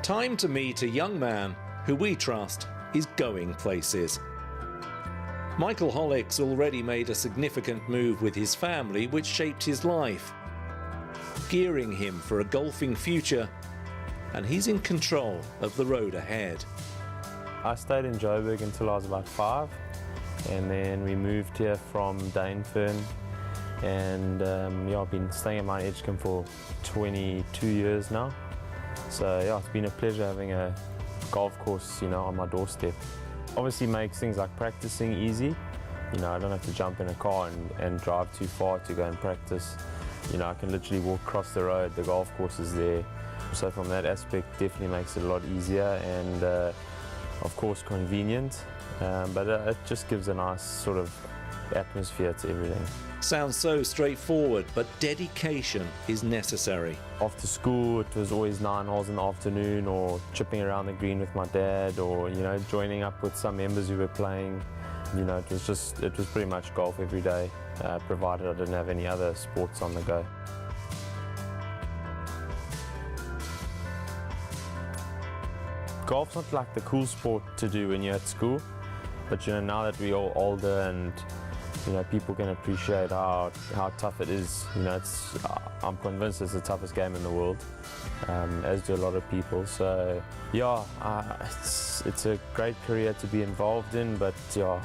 Time to meet a young man who we trust is going places. Michael Hollick's already made a significant move with his family which shaped his life, gearing him for a golfing future, and he's in control of the road ahead. I stayed in Joburg until I was about 5, and then we moved here from Dainfern, and I've been staying at Mount Edgecombe for 22 years now. So yeah, it's been a pleasure having a golf course, on my doorstep. Obviously makes things like practicing easy. I don't have to jump in a car and drive too far to go and practice. I can literally walk across the road, the golf course is there. So from that aspect, definitely makes it a lot easier and of course convenient, but it just gives a nice sort of atmosphere to everything. Sounds so straightforward, but dedication is necessary. After school, it was always 9 holes in the afternoon, or chipping around the green with my dad, or joining up with some members who were playing. It was pretty much golf every day, provided I didn't have any other sports on the go. Golf's not like the cool sport to do when you're at school, but now that we're all older and people can appreciate how tough it is. I'm convinced it's the toughest game in the world, as do a lot of people. So yeah, it's a great career to be involved in, but yeah,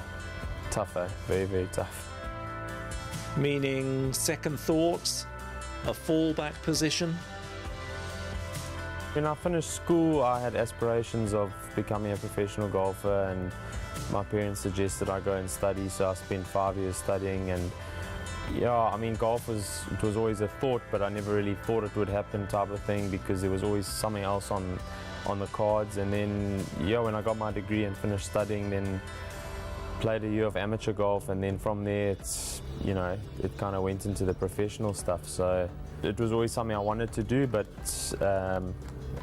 tougher, very, very tough. Meaning second thoughts, a fallback position? When I finished school, I had aspirations of becoming a professional golfer, and my parents suggested I go and study, so I spent 5 years studying. And yeah, golf was always a thought, but I never really thought it would happen type of thing, because there was always something else on the cards. And then when I got my degree and finished studying, then played a year of amateur golf, and then from there it kind of went into the professional stuff. So it was always something I wanted to do, but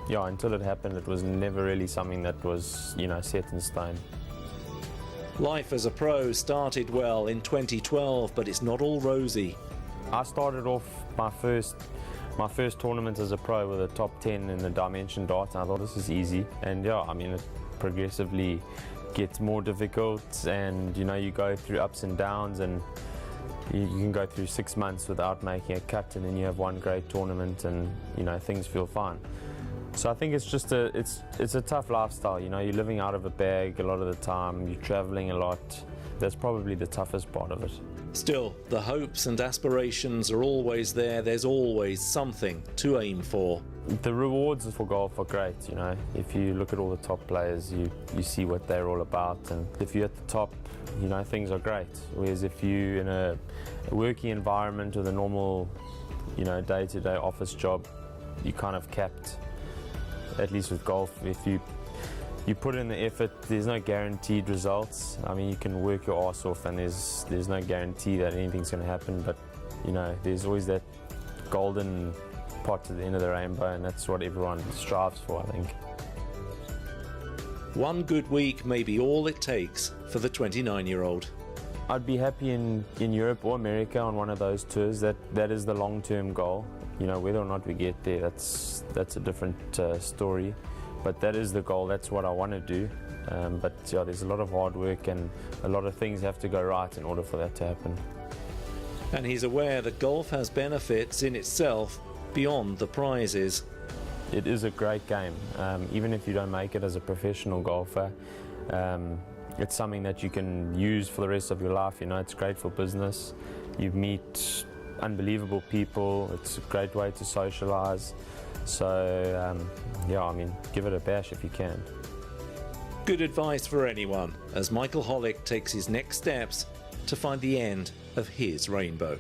until it happened, it was never really something that was set in stone. Life as a pro started well in 2012, but it's not all rosy. I started off my first tournament as a pro with a top 10 in the Dimension Dart, and I thought this is easy. And it progressively gets more difficult, and you go through ups and downs, and you can go through 6 months without making a cut, and then you have one great tournament, and things feel fine. So I think it's just it's a tough lifestyle. You're living out of a bag a lot of the time, you're traveling a lot. That's probably the toughest part of it. Still, the hopes and aspirations are always there. There's always something to aim for. The rewards for golf are great. If you look at all the top players, you see what they're all about, and if you're at the top, things are great. Whereas if you're in a working environment with a normal day-to-day office job, you're kind of capped. At least with golf, if you put in the effort, there's no guaranteed results. You can work your arse off, and there's no guarantee that anything's going to happen, but there's always that golden pot at the end of the rainbow, and that's what everyone strives for, I think. One good week may be all it takes for the 29-year-old. I'd be happy in Europe or America on one of those tours. That is the long-term goal. Whether or not we get there, that's a different story. But that is the goal. That's what I want to do. But there's a lot of hard work, and a lot of things have to go right in order for that to happen. And he's aware that golf has benefits in itself beyond the prizes. It is a great game. Even if you don't make it as a professional golfer, it's something that you can use for the rest of your life. It's great for business. You meet unbelievable people. It's a great way to socialize. So give it a bash if you can. Good advice for anyone, as Michael Hollick takes his next steps to find the end of his rainbow.